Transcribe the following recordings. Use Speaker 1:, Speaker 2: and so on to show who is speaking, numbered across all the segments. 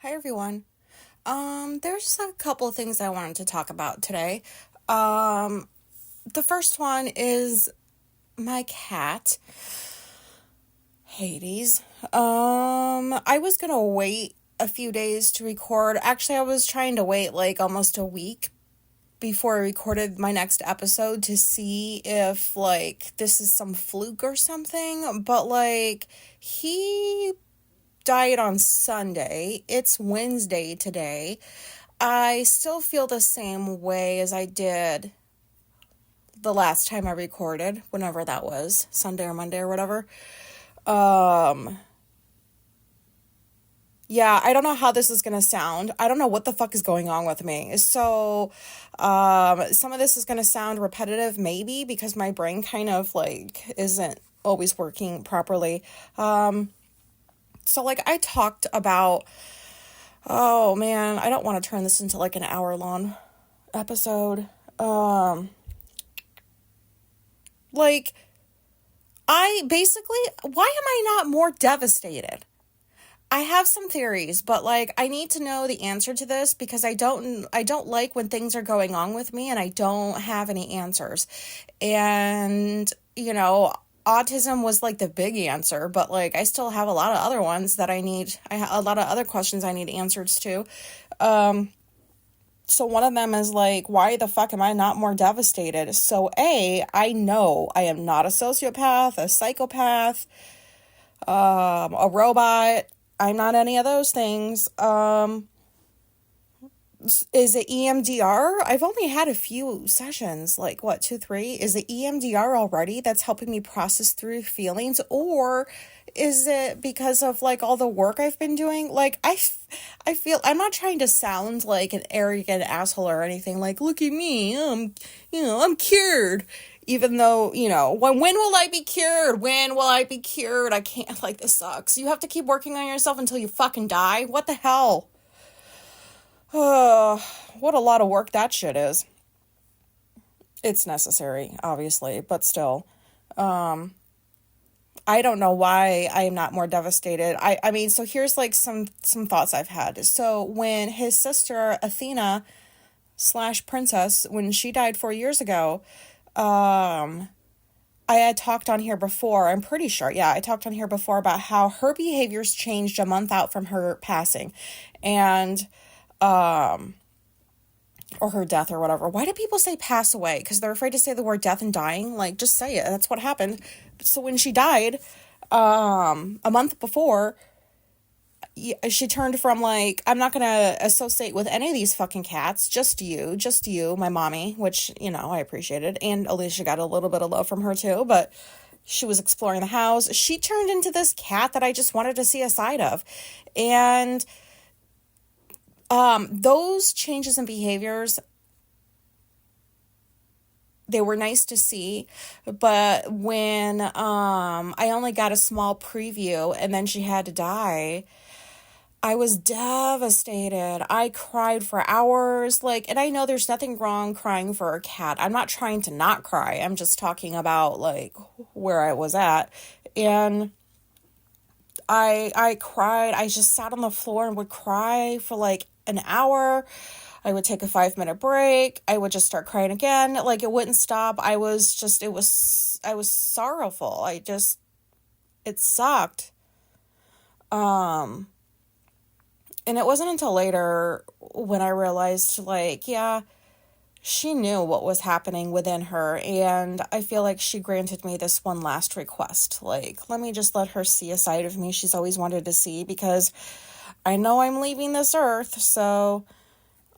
Speaker 1: Hi everyone. There's just a couple of things I wanted to talk about today. Um, the first one is my cat, Hades. I was gonna wait a few days to record. Actually, I was trying to wait like almost a week before I recorded my next episode to see if like this is some fluke or something, but like he died on Sunday. It's Wednesday today. I still feel the same way as I did the last time I recorded, whenever that was, Sunday or Monday or whatever. Um, yeah, I don't know how this is gonna sound. I don't know what the fuck is going on with me. So, some of this is gonna sound repetitive, maybe, because my brain kind of like isn't always working properly. So like I talked about, oh man, I don't want to turn this into like an hour long episode. Like I basically, why am I not more devastated? I have some theories, but like I need to know the answer to this because I don't like when things are going on with me and I don't have any answers. And autism was like the big answer, but like I still have a lot of other ones that a lot of other questions I need answers to. So one of them is like, why the fuck am I not more devastated? So I know I am not a sociopath, a psychopath, a robot. I'm not any of those things. Is it EMDR? I've only had a few sessions, like what, two, three? Is it EMDR already that's helping me process through feelings? Or is it because of like all the work I've been doing? Like, I feel, I'm not trying to sound like an arrogant asshole or anything. Like, look at me, I'm cured. Even though, when will I be cured? When will I be cured? I can't, like, this sucks. You have to keep working on yourself until you fucking die? What the hell? What a lot of work that shit is. It's necessary, obviously, but still. I don't know why I am not more devastated. I mean, so here's like some thoughts I've had. So when his sister Athena slash princess, when she died 4 years ago, I had talked on here before, I'm pretty sure, yeah, I talked on here before about how her behaviors changed a month out from her passing. And or her death or whatever. Why do people say pass away? Because they're afraid to say the word death and dying. Like, just say it. That's what happened. So when she died, a month before, she turned from like, I'm not gonna associate with any of these fucking cats. Just you, my mommy, which I appreciated, and Alicia got a little bit of love from her too. But she was exploring the house. She turned into this cat that I just wanted to see a side of, and those changes in behaviors, they were nice to see, but when I only got a small preview and then she had to die, I was devastated. I cried for hours, like, and I know there's nothing wrong crying for a cat. I'm not trying to not cry. I'm just talking about like where I was at. And I cried. I just sat on the floor and would cry for like an hour. I would take a 5 minute break. I would just start crying again. Like it wouldn't stop. I was sorrowful. It sucked. And it wasn't until later when I realized like, yeah, she knew what was happening within her. And I feel like she granted me this one last request. Like, let me just let her see a side of me she's always wanted to see, because I know I'm leaving this earth. So,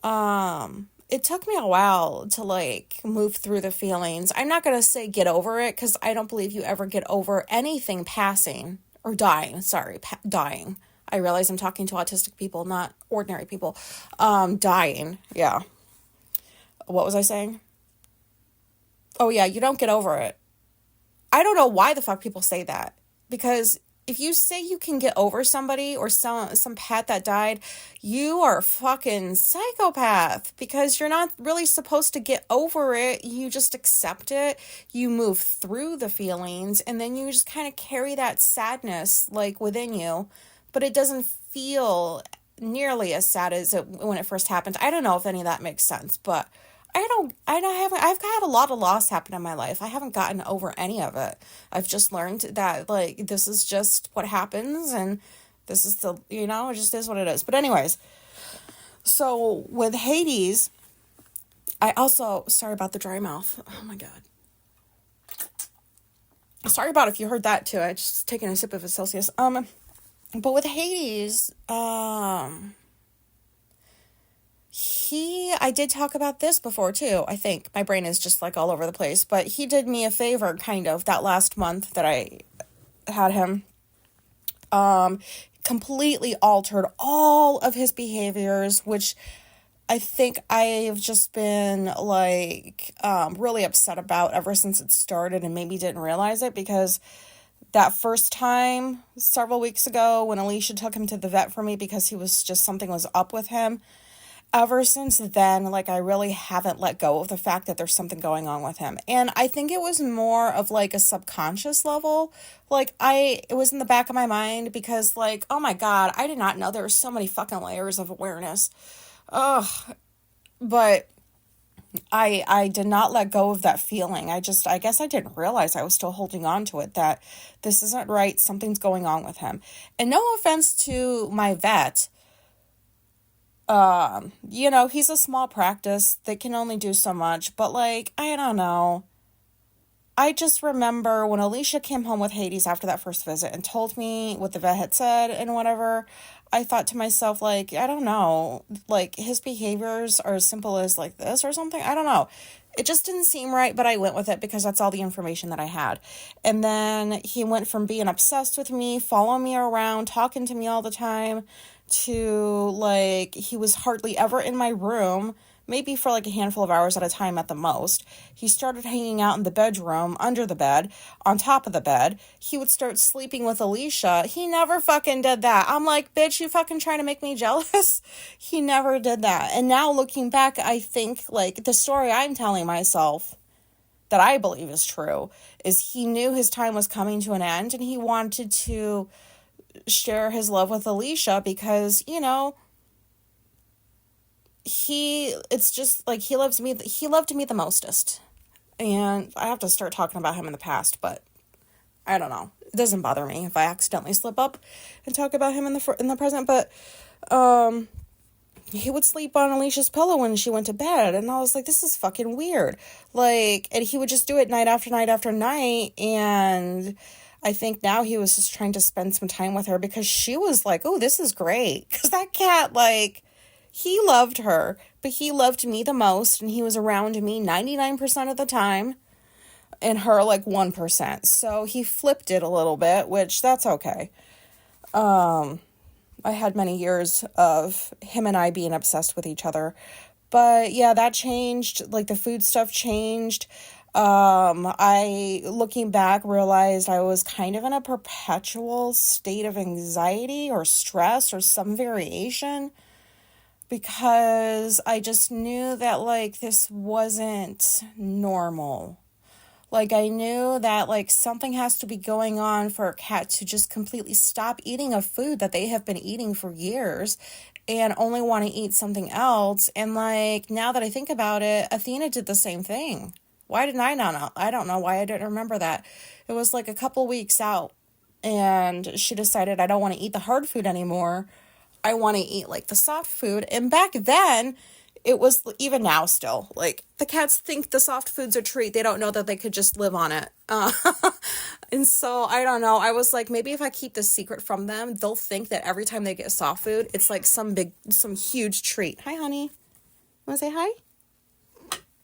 Speaker 1: it took me a while to like move through the feelings. I'm not going to say get over it, because I don't believe you ever get over anything passing or dying. Sorry, dying. I realize I'm talking to autistic people, not ordinary people. Dying. Yeah. What was I saying? Oh yeah, you don't get over it. I don't know why the fuck people say that. Because if you say you can get over somebody or some pet that died, you are a fucking psychopath, because you're not really supposed to get over it. You just accept it. You move through the feelings, and then you just kind of carry that sadness like within you, but it doesn't feel nearly as sad as it when it first happened. I don't know if any of that makes sense, but I've had a lot of loss happen in my life. I haven't gotten over any of it. I've just learned that, like, this is just what happens, and this is it just is what it is. But anyways, so with Hades, I also, sorry about the dry mouth. Oh my God. Sorry about if you heard that too. I just taken a sip of a Celsius. But with Hades, I did talk about this before too. I think my brain is just like all over the place, but he did me a favor kind of that last month that I had him. Completely altered all of his behaviors, which I think I've just been like really upset about ever since it started, and maybe didn't realize it, because that first time several weeks ago when Alicia took him to the vet for me because he was just, something was up with him, ever since then, like, I really haven't let go of the fact that there's something going on with him. And I think it was more of like a subconscious level. Like, it was in the back of my mind because, like, oh my God, I did not know there were so many fucking layers of awareness. Ugh. But I did not let go of that feeling. I guess I didn't realize I was still holding on to it, that this isn't right. Something's going on with him. And no offense to my vet, he's a small practice. They can only do so much, but like, I don't know. I just remember when Alicia came home with Hades after that first visit and told me what the vet had said and whatever, I thought to myself, like, I don't know, like, his behaviors are as simple as like this or something. I don't know. It just didn't seem right, but I went with it because that's all the information that I had. And then he went from being obsessed with me, following me around, talking to me all the time, to like, he was hardly ever in my room, maybe for like a handful of hours at a time at the most. He started hanging out in the bedroom, under the bed, on top of the bed. He would start sleeping with Alicia. He never fucking did that. I'm like, bitch, you fucking trying to make me jealous? He never did that. And now looking back, I think, like, the story I'm telling myself that I believe is true is he knew his time was coming to an end, and he wanted to share his love with Alicia because, it's just like he loved me the mostest. And I have to start talking about him in the past, but I don't know. It doesn't bother me if I accidentally slip up and talk about him in the present, but he would sleep on Alicia's pillow when she went to bed, and I was like, this is fucking weird. Like, and he would just do it night after night after night, and I think now he was just trying to spend some time with her because she was like, oh, this is great. Because that cat, like, he loved her, but he loved me the most, and he was around me 99% of the time, and her, like, 1%. So he flipped it a little bit, which that's okay. I had many years of him and I being obsessed with each other. But yeah, that changed. Like, the food stuff changed. I, looking back, realized I was kind of in a perpetual state of anxiety or stress or some variation, because I just knew that, like, this wasn't normal. Like, I knew that, like, something has to be going on for a cat to just completely stop eating a food that they have been eating for years and only want to eat something else. And, like, now that I think about it, Athena did the same thing. Why didn't I not know? I don't know why I didn't remember that. It was, like, a couple weeks out, and she decided, I don't want to eat the hard food anymore. I want to eat, like, the soft food. And back then, it was, even now still, like, the cats think the soft food's a treat. They don't know that they could just live on it. And so, I don't know. I was like, maybe if I keep this secret from them, they'll think that every time they get soft food, it's like some huge treat. Hi, honey. Want to say hi?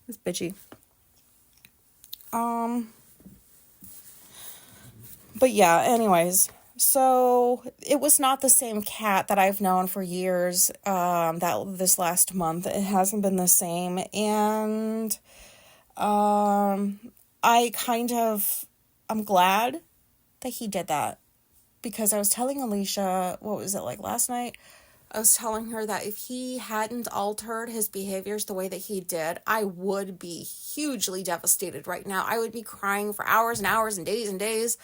Speaker 1: It's bitchy. But yeah, anyways. So it was not the same cat that I've known for years, that this last month. It hasn't been the same. And I'm glad that he did that, because I was telling Alicia, what was it, like last night? I was telling her that if he hadn't altered his behaviors the way that he did, I would be hugely devastated right now. I would be crying for hours and hours and days,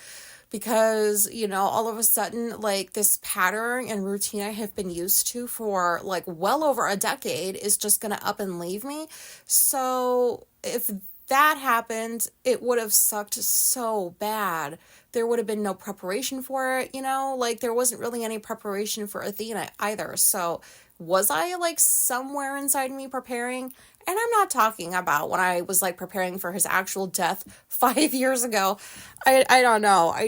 Speaker 1: because, all of a sudden, like, this pattern and routine I have been used to for, like, well over a decade is just going to up and leave me. So if that happened, it would have sucked so bad. There would have been no preparation for it, like, there wasn't really any preparation for Athena either. So was I, like, somewhere inside me preparing? And I'm not talking about when I was, like, preparing for his actual death 5 years ago. I don't know. I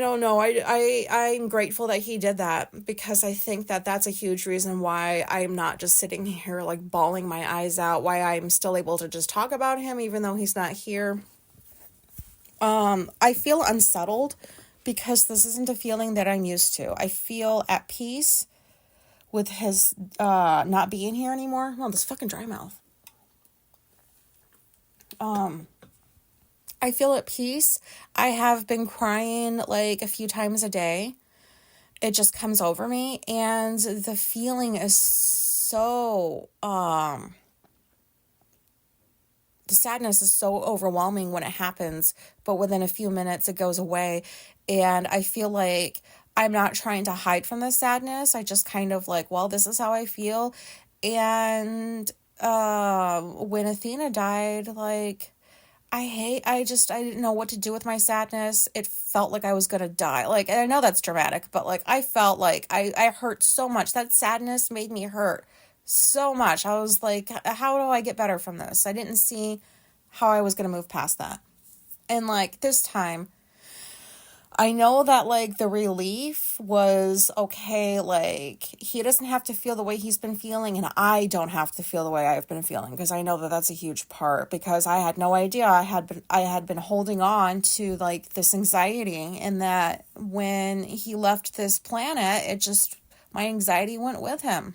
Speaker 1: don't know. I'm grateful that he did that, because I think that that's a huge reason why I'm not just sitting here, like, bawling my eyes out, why I'm still able to just talk about him even though he's not here. I feel unsettled because this isn't a feeling that I'm used to. I feel at peace with his not being here anymore. Oh, this fucking dry mouth. I feel at peace. I have been crying like a few times a day. It just comes over me, and the feeling is so the sadness is so overwhelming when it happens, but within a few minutes it goes away. And I feel like I'm not trying to hide from the sadness. I just kind of like, well, this is how I feel. And when Athena died, like, I didn't know what to do with my sadness. It felt like I was gonna die. Like, and I know that's dramatic, but like, I felt like I hurt so much. That sadness made me hurt so much. I was like, how do I get better from this? I didn't see how I was gonna move past that. And like, this time, I know that, like, the relief was, okay, like, he doesn't have to feel the way he's been feeling, and I don't have to feel the way I've been feeling, because I know that that's a huge part, because I had no idea. I had been holding on to, like, this anxiety, and that when he left this planet, my anxiety went with him.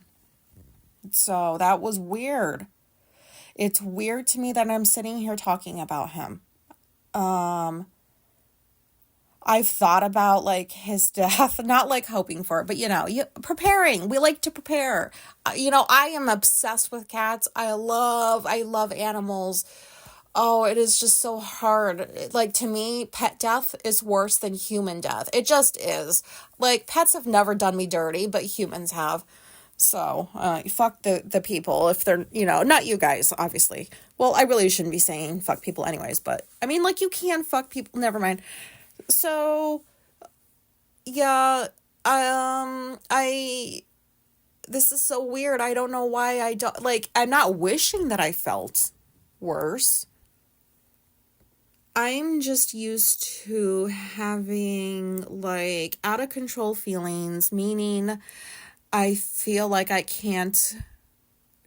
Speaker 1: So that was weird. It's weird to me that I'm sitting here talking about him. I've thought about, like, his death, not like hoping for it, but, preparing. We like to prepare. I am obsessed with cats. I love animals. Oh, it is just so hard. Like, to me, pet death is worse than human death. It just is. Like, pets have never done me dirty, but humans have. So, fuck the people if they're, not you guys, obviously. Well, I really shouldn't be saying fuck people anyways, but, I mean, like, you can fuck people. Never mind. So, yeah, this is so weird. I don't know why I don't, like, I'm not wishing that I felt worse. I'm just used to having, like, out of control feelings, meaning I feel like I can't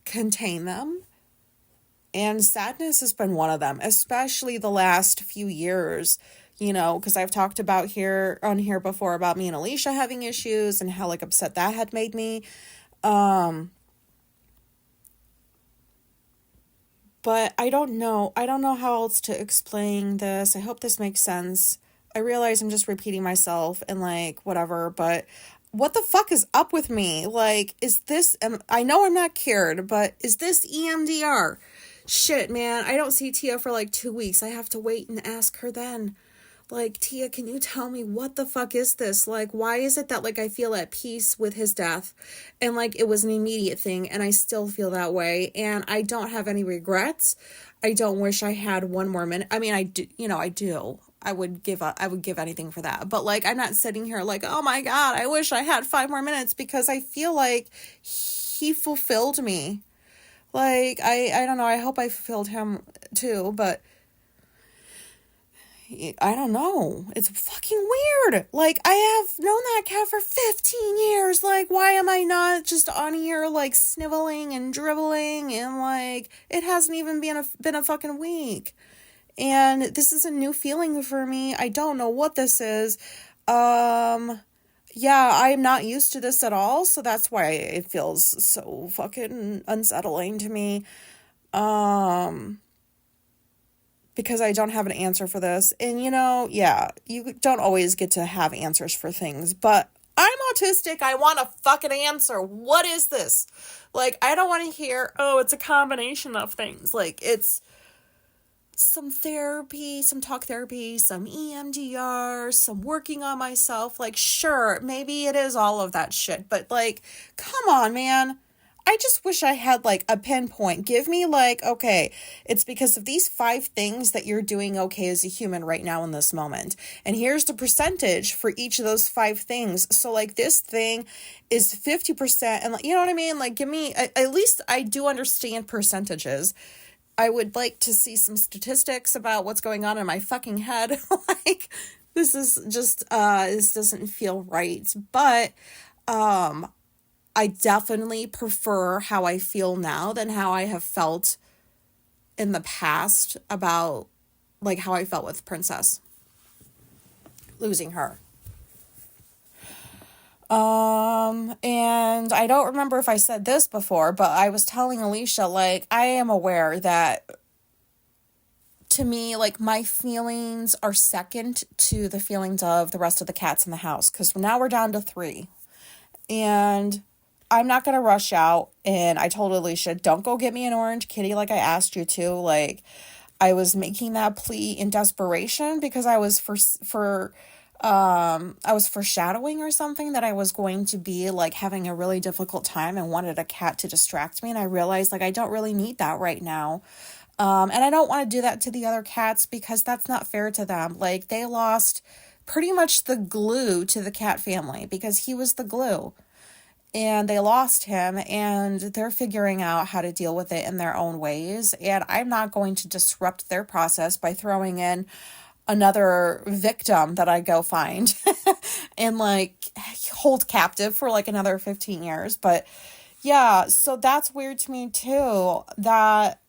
Speaker 1: contain them. And sadness has been one of them, especially the last few years. Because I've talked about on here before about me and Alicia having issues and how, like, upset that had made me. But I don't know. I don't know how else to explain this. I hope this makes sense. I realize I'm just repeating myself and, like, whatever, but what the fuck is up with me? Like, is this, I know I'm not cured, but is this EMDR? Shit, man, I don't see Tia for like 2 weeks. I have to wait and ask her then. Like, Tia, can you tell me what the fuck is this? Like, why is it that, like, I feel at peace with his death? And, like, it was an immediate thing, and I still feel that way, and I don't have any regrets. I don't wish I had one more minute. I mean, I do, I do. I would give anything for that. But, like, I'm not sitting here like, oh my God, I wish I had 5 more minutes, because I feel like he fulfilled me. Like, I don't know, I hope I fulfilled him too, but I don't know. It's fucking weird. Like, I have known that cat for 15 years. Like, why am I not just on here, like, sniveling and dribbling, and, like, it hasn't even been a fucking week. And this is a new feeling for me. I don't know what this is. Yeah, I'm not used to this at all, so that's why it feels so fucking unsettling to me. Because I don't have an answer for this. And, yeah, you don't always get to have answers for things, but I'm autistic. I want a fucking answer. What is this? Like, I don't want to hear, oh, it's a combination of things. Like, some therapy, some talk therapy, some EMDR, some working on myself. Like, sure, maybe it is all of that shit, but like, come on, man. I just wish I had like a pinpoint. Give me like, okay, it's because of these 5 things that you're doing okay as a human right now in this moment. And here's the percentage for each of those 5 things. So like this thing is 50%. And like, you know what I mean? Like, give me, at least I do understand percentages. I would like to see some statistics about what's going on in my fucking head. Like, this is just, this doesn't feel right. But, I definitely prefer how I feel now than how I have felt in the past about like how I felt with Princess, losing her. And I don't remember if I said this before, but I was telling Alicia, like, I am aware that to me, like, my feelings are second to the feelings of the rest of the cats in the house, because now we're down to 3. And I'm not going to rush out. And I told Alicia, don't go get me an orange kitty like I asked you to. Like, I was making that plea in desperation because I was I was foreshadowing or something that I was going to be like having a really difficult time and wanted a cat to distract me. And I realized like I don't really need that right now. And I don't want to do that to the other cats because that's not fair to them. Like, they lost pretty much the glue to the cat family because he was the glue. And they lost him, and they're figuring out how to deal with it in their own ways. And I'm not going to disrupt their process by throwing in another victim that I go find and like hold captive for like another 15 years. But yeah, so that's weird to me too, that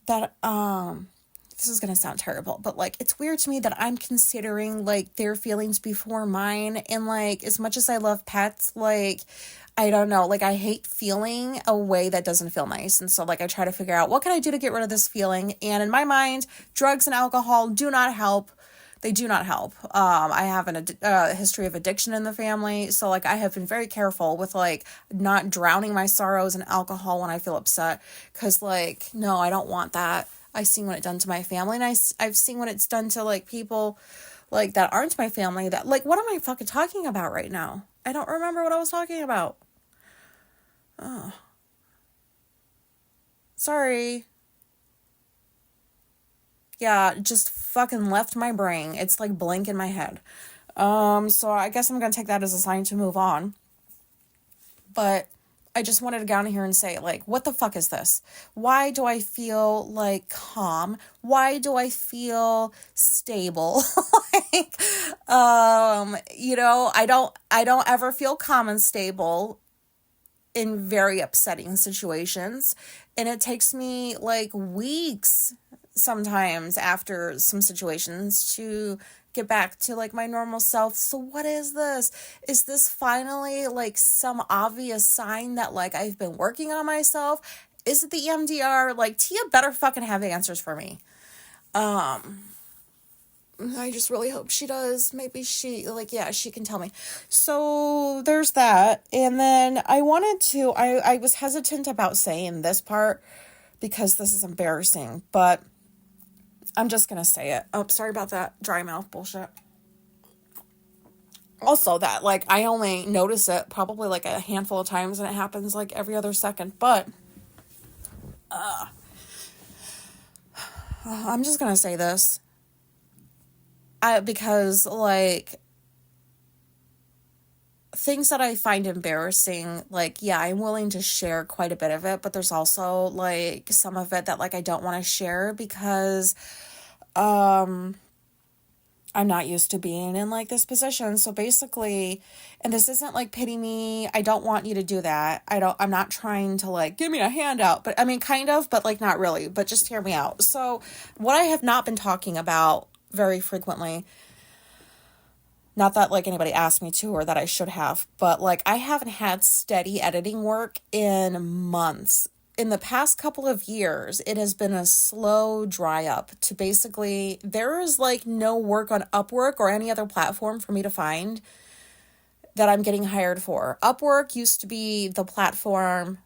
Speaker 1: this is going to sound terrible, but like, it's weird to me that I'm considering like their feelings before mine. And like, as much as I love pets, like, I don't know, like, I hate feeling a way that doesn't feel nice. And so like, I try to figure out what can I do to get rid of this feeling. And in my mind, drugs and alcohol do not help. They do not help. I have a history of addiction in the family. So like, I have been very careful with like not drowning my sorrows in alcohol when I feel upset. Cause like, no, I don't want that. I've seen what it's done to my family, and I've seen what it's done to like people like that aren't my family. That like, what am I fucking talking about right now? I don't remember what I was talking about. Oh, sorry. Yeah, just fucking left my brain. It's like blank in my head. So I guess I'm gonna take that as a sign to move on. But I just wanted to get on here and say, like, what the fuck is this? Why do I feel like calm? Why do I feel stable? Like, I don't ever feel calm and stable in very upsetting situations. And it takes me like weeks sometimes after some situations to get back to like my normal self. So what is this? Is this finally like some obvious sign that like I've been working on myself? Is it the EMDR? Like, Tia better fucking have answers for me. I just really hope she does. Maybe she can tell me. So there's that. And then I was hesitant about saying this part because this is embarrassing, but I'm just going to say it. Oh, sorry about that dry mouth bullshit. Also that, like, I only notice it probably like a handful of times and it happens like every other second, but I'm just going to say this. Because like things that I find embarrassing, like, yeah, I'm willing to share quite a bit of it, but there's also like some of it that like I don't want to share because I'm not used to being in like this position. So basically, and this isn't like pity me. I don't want you to do that. I'm not trying to like give me a handout, but I mean, kind of, but like not really, but just hear me out. So what I have not been talking about very frequently, not that like anybody asked me to or that I should have, but like I haven't had steady editing work in months. In the past couple of years, it has been a slow dry up to basically, there is like no work on Upwork or any other platform for me to find that I'm getting hired for. Upwork used to be the platform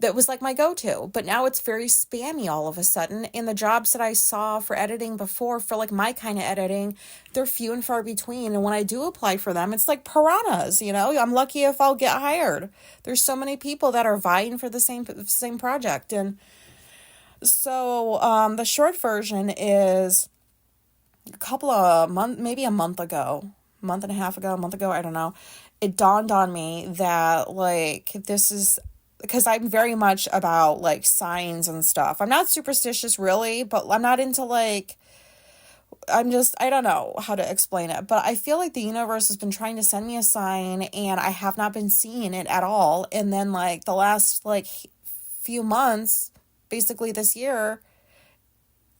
Speaker 1: that was like my go-to, but now it's very spammy all of a sudden. And the jobs that I saw for editing before, for like my kind of editing, they're few and far between. And when I do apply for them, it's like piranhas, you know. I'm lucky if I'll get hired. There's so many people that are vying for the same project. And so the short version is a couple of months, maybe a month ago, month and a half ago, a month ago, I don't know, it dawned on me that like this is because I'm very much about like signs and stuff. I'm not superstitious really, but I'm not into like, I don't know how to explain it, but I feel like the universe has been trying to send me a sign and I have not been seeing it at all. And then like the last like few months, basically this year,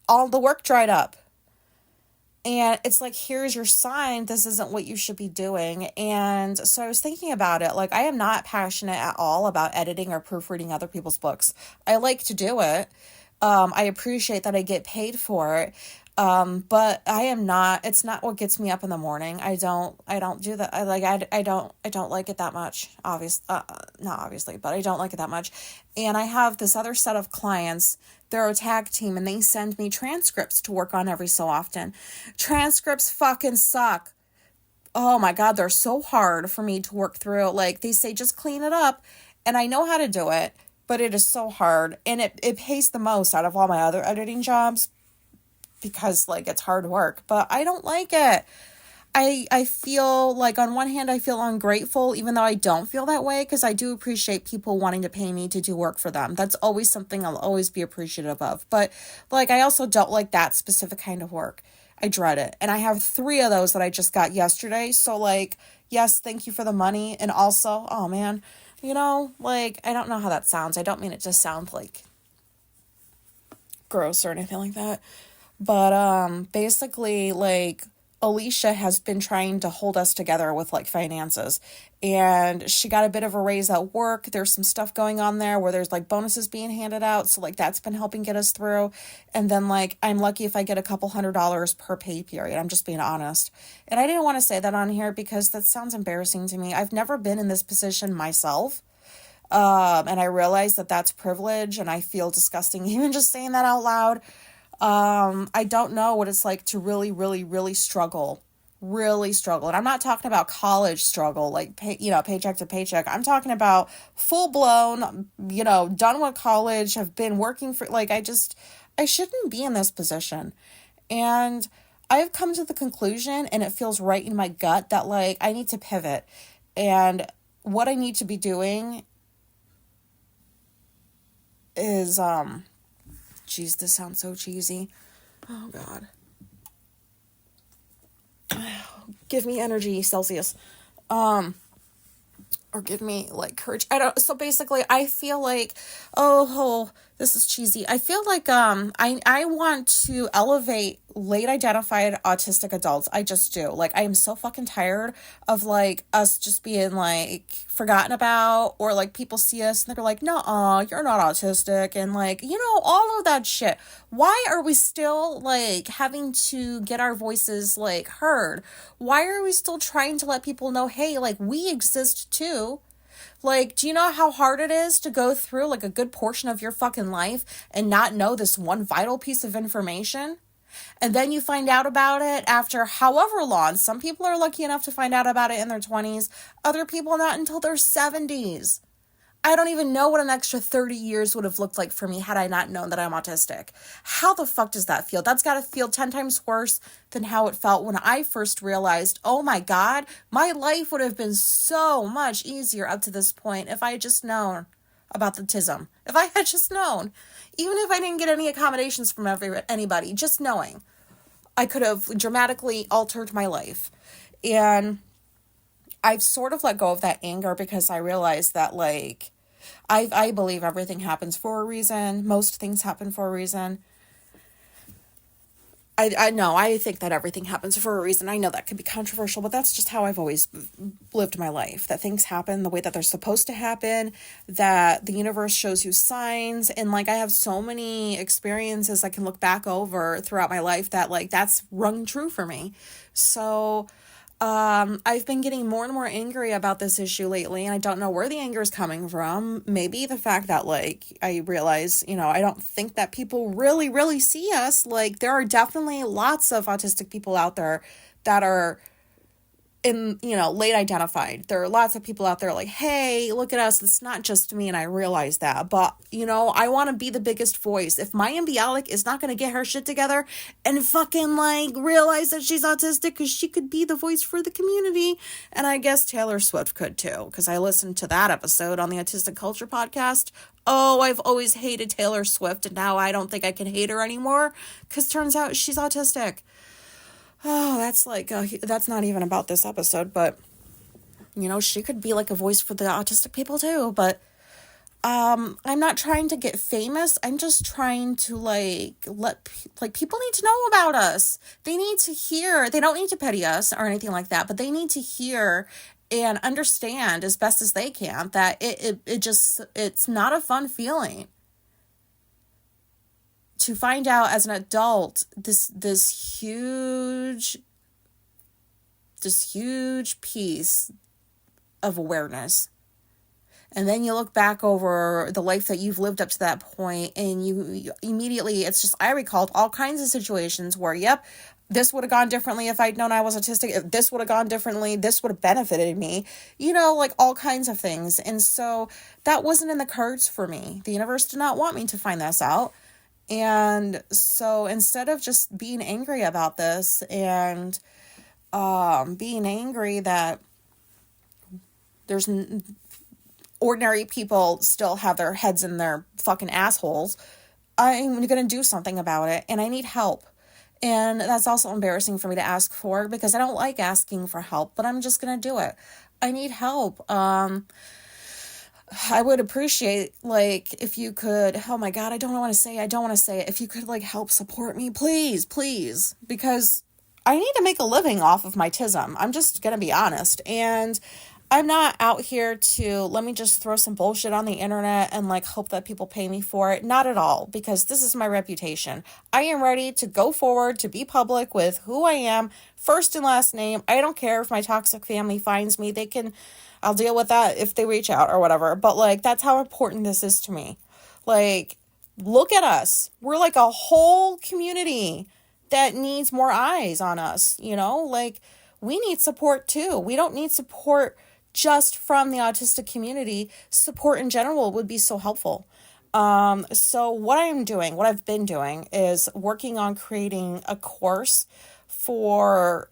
Speaker 1: all the work dried up. And it's like, here's your sign. This isn't what you should be doing. And so I was thinking about it. Like, I am not passionate at all about editing or proofreading other people's books. I like to do it. I appreciate that I get paid for it. But I am not, it's not what gets me up in the morning. I don't do that. I don't like it that much. Not obviously, but I don't like it that much. And I have this other set of clients. They're a tag team and they send me transcripts to work on every so often. Transcripts fucking suck. Oh my God, they're so hard for me to work through. Like they say, just clean it up. And I know how to do it, but it is so hard. And it pays the most out of all my other editing jobs because like it's hard work, but I don't like it. I feel like on one hand, I feel ungrateful, even though I don't feel that way, because I do appreciate people wanting to pay me to do work for them. That's always something I'll always be appreciative of. But like, I also don't like that specific kind of work. I dread it. And I have 3 of those that I just got yesterday. So like, yes, thank you for the money. And also, oh man, you know, like, I don't know how that sounds. I don't mean it to sound like gross or anything like that. But basically, like, Alicia has been trying to hold us together with like finances, and she got a bit of a raise at work. There's some stuff going on there where there's like bonuses being handed out, so like that's been helping get us through. And then like I'm lucky if I get a couple $100 per pay period. I'm just being honest. And I didn't want to say that on here because that sounds embarrassing to me. I've never been in this position myself. And I realize that that's privilege, and I feel disgusting even just saying that out loud. I don't know what it's like to really, really, really struggle. And I'm not talking about college struggle, like, paycheck to paycheck. I'm talking about full blown, done with college, have been working for, like, I shouldn't be in this position. And I've come to the conclusion, and it feels right in my gut, that, like, I need to pivot. And what I need to be doing is, Jeez, this sounds so cheesy. Oh, God. Give me energy, Celsius. Or give me, like, courage. So basically, I feel like, this is cheesy. I feel like, I want to elevate late identified autistic adults. I just do. Like, I am so fucking tired of, like, us just being, like, forgotten about, or, like, people see us and they're like, no, you're not autistic, and, like, all of that shit. Why are we still, like, having to get our voices, like, heard? Why are we still trying to let people know, hey, like, we exist too? Like, do you know how hard it is to go through, like, a good portion of your fucking life and not know this one vital piece of information? And then you find out about it after however long. Some people are lucky enough to find out about it in their 20s. Other people not until their 70s. I don't even know what an extra 30 years would have looked like for me had I not known that I'm autistic. How the fuck does that feel? That's got to feel 10 times worse than how it felt when I first realized, oh my God, my life would have been so much easier up to this point if I had just known about the autism. If I had just known, even if I didn't get any accommodations from anybody, just knowing, I could have dramatically altered my life. And I've sort of let go of that anger because I realized that, like, I believe everything happens for a reason. Most things happen for a reason. I know, I think that everything happens for a reason. I know that could be controversial, but that's just how I've always lived my life. That things happen the way that they're supposed to happen, that the universe shows you signs, and, like, I have so many experiences I can look back over throughout my life that, like, that's rung true for me. So I've been getting more and more angry about this issue lately, and I don't know where the anger is coming from. Maybe the fact that, like, I realize, I don't think that people really, really see us. Like, there are definitely lots of autistic people out there that are late identified. There are lots of people out there like, hey, look at us. It's not just me. And I realize that. But, I want to be the biggest voice. If Maya Bialik is not going to get her shit together and fucking like realize that she's autistic, because she could be the voice for the community. And I guess Taylor Swift could too, because I listened to that episode on the Autistic Culture podcast. Oh, I've always hated Taylor Swift, and now I don't think I can hate her anymore, because turns out she's autistic. Oh, that's not even about this episode, but, she could be like a voice for the autistic people too, but, I'm not trying to get famous. I'm just trying to, people need to know about us. They need to hear, they don't need to pity us or anything like that, but they need to hear and understand as best as they can that it's not a fun feeling to find out as an adult this huge piece of awareness, and then you look back over the life that you've lived up to that point, and you immediately, it's just, I recalled all kinds of situations where, yep, this would have gone differently if I'd known I was autistic. If this would have gone differently, this would have benefited me, like all kinds of things. And so that wasn't in the cards for me. The universe did not want me to find this out. And so instead of just being angry about this and being angry that there's ordinary people still have their heads in their fucking assholes, I'm going to do something about it, and I need help. And that's also embarrassing for me to ask for, because I don't like asking for help, but I'm just going to do it. I need help. I would appreciate, if you could, oh my God, I don't want to say it. If you could, help support me, please, because I need to make a living off of my tism. I'm just going to be honest. And I'm not out here to, let me just throw some bullshit on the internet and, hope that people pay me for it. Not at all, because this is my reputation. I am ready to go forward, to be public with who I am, first and last name. I don't care if my toxic family finds me. I'll deal with that if they reach out or whatever. But, that's how important this is to me. Look at us. We're like a whole community that needs more eyes on us, we need support too. We don't need support just from the autistic community. Support in general would be so helpful. So what I've been doing is working on creating a course for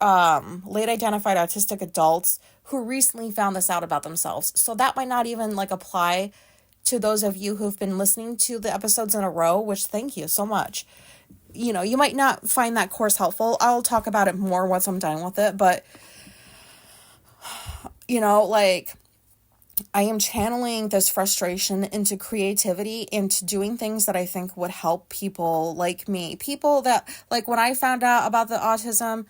Speaker 1: late identified autistic adults who recently found this out about themselves. So that might not even apply to those of you who've been listening to the episodes in a row, which thank you so much. You might not find that course helpful. I'll talk about it more once I'm done with it, but I am channeling this frustration into creativity, into doing things that I think would help people like me. People that, when I found out about the autism,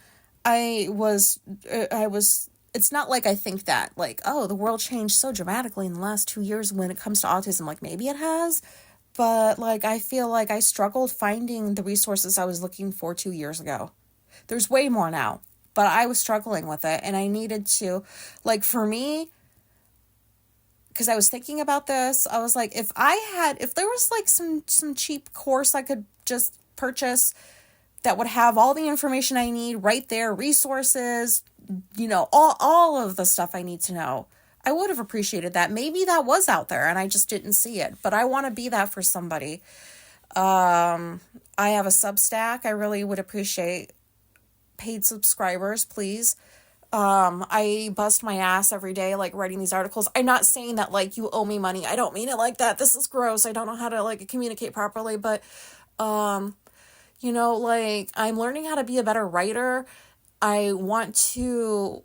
Speaker 1: it's not like I think that, the world changed so dramatically in the last 2 years when it comes to autism. Maybe it has, but, I feel like I struggled finding the resources I was looking for 2 years ago. There's way more now, but I was struggling with it, and I needed to, for me, because I was thinking about this, I was like, if there was, some cheap course I could just purchase that would have all the information I need right there, resources, all of the stuff I need to know, I would have appreciated that. Maybe that was out there and I just didn't see it, but I want to be that for somebody. I have a Substack. I really would appreciate paid subscribers, please. I bust my ass every day, writing these articles. I'm not saying that, you owe me money. I don't mean it like that. This is gross. I don't know how to, communicate properly, but, I'm learning how to be a better writer. I want to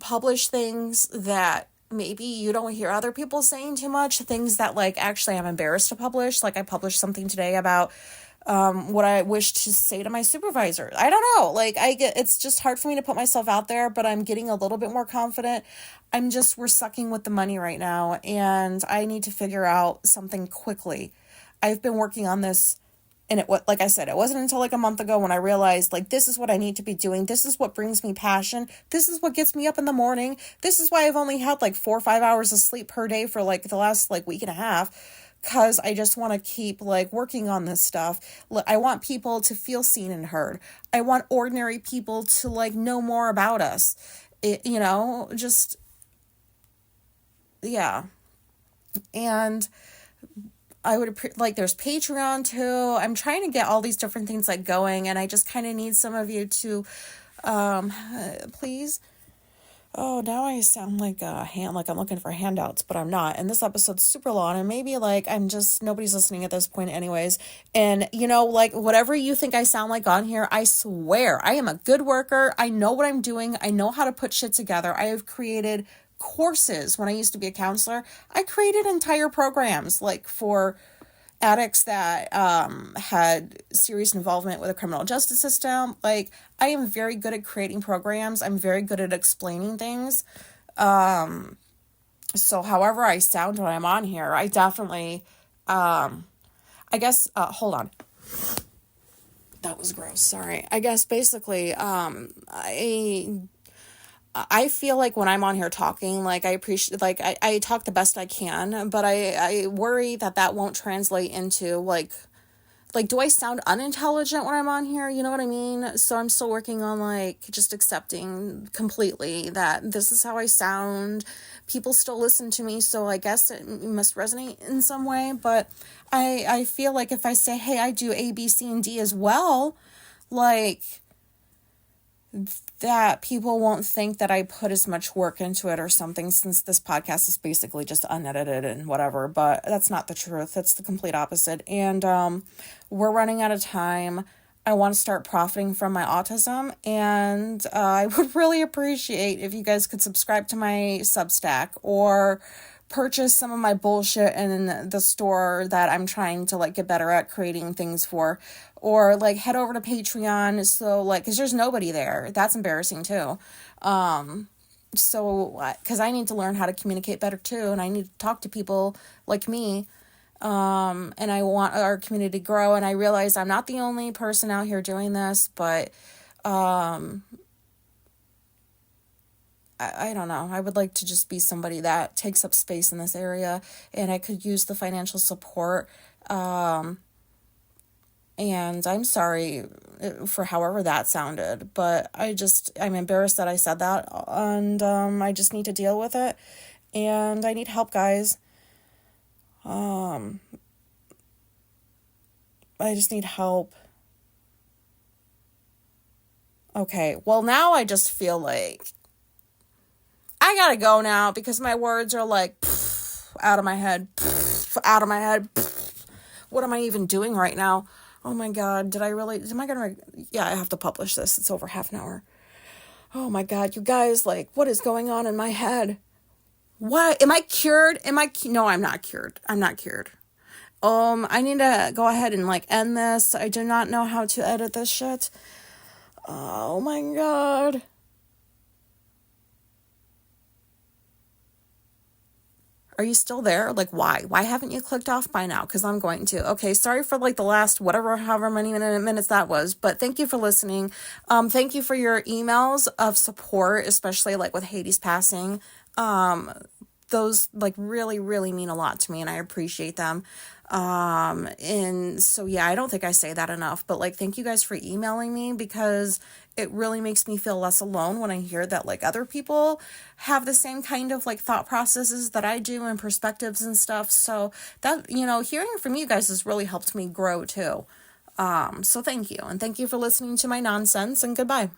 Speaker 1: publish things that maybe you don't hear other people saying too much, things that actually I'm embarrassed to publish. I published something today about what I wish to say to my supervisor. I don't know, it's just hard for me to put myself out there, but I'm getting a little bit more confident. We're sucking with the money right now, and I need to figure out something quickly. I've been working on this And like I said, it wasn't until like a month ago when I realized like this is what I need to be doing. This is what brings me passion. This is what gets me up in the morning. This is why I've only had like 4 or 5 hours of sleep per day for like the last like week and a half. Because I just want to keep like working on this stuff. I want people to feel seen and heard. I want ordinary people to like know more about us. Just, yeah. And I would like, there's Patreon too. I'm trying to get all these different things like going, and I just kind of need some of you to, please. Oh, now I sound like like I'm looking for handouts, but I'm not. And this episode's super long, and maybe like nobody's listening at this point anyways. And like whatever you think I sound like on here, I swear I am a good worker. I know what I'm doing. I know how to put shit together. I have created courses when I used to be a counselor. I created entire programs like for addicts that had serious involvement with the criminal justice system. Like, I am very good at creating programs. I'm very good at explaining things. So however I sound when I'm on here, I definitely, I guess, hold on. That was gross. Sorry. I guess basically, I feel like when I'm on here talking, like I appreciate, like I talk the best I can, but I worry that won't translate into like, do I sound unintelligent when I'm on here? You know what I mean? So I'm still working on like just accepting completely that this is how I sound. People still listen to me, so I guess it must resonate in some way. But I feel like if I say, hey, I do A, B, C, and D as well, like that people won't think that I put as much work into it or something, since this podcast is basically just unedited and whatever. But that's not the truth. It's the complete opposite. And we're running out of time. I want to start profiting from my autism, and I would really appreciate if you guys could subscribe to my Substack or purchase some of my bullshit in the store that I'm trying to like get better at creating things for, or like head over to Patreon. So like, cause there's nobody there. That's embarrassing too. So cause I need to learn how to communicate better too. And I need to talk to people like me. And I want our community to grow. And I realize I'm not the only person out here doing this, but, I don't know. I would like to just be somebody that takes up space in this area, and I could use the financial support. And I'm sorry for however that sounded, but I'm embarrassed that I said that, and I just need to deal with it, and I need help, guys. I just need help. Okay, well, now I just feel like I gotta go now because my words are like out of my head, out of my head. What am I even doing right now? Oh my God, yeah, I have to publish this. It's over half an hour. Oh my God, you guys, like, what is going on in my head? What? Am I cured? No, I'm not cured. I'm not cured. I need to go ahead and like end this. I do not know how to edit this shit. Oh my God. Are you still there? Like, why? Why haven't you clicked off by now? Because I'm going to. Okay, sorry for like the last however many minutes that was. But thank you for listening. Thank you for your emails of support, especially like with Hades passing. Those like really, really mean a lot to me, and I appreciate them. And so, yeah, I don't think I say that enough, but like, thank you guys for emailing me, because it really makes me feel less alone when I hear that like other people have the same kind of like thought processes that I do and perspectives and stuff. So that, hearing from you guys has really helped me grow too. So thank you. And thank you for listening to my nonsense, and goodbye.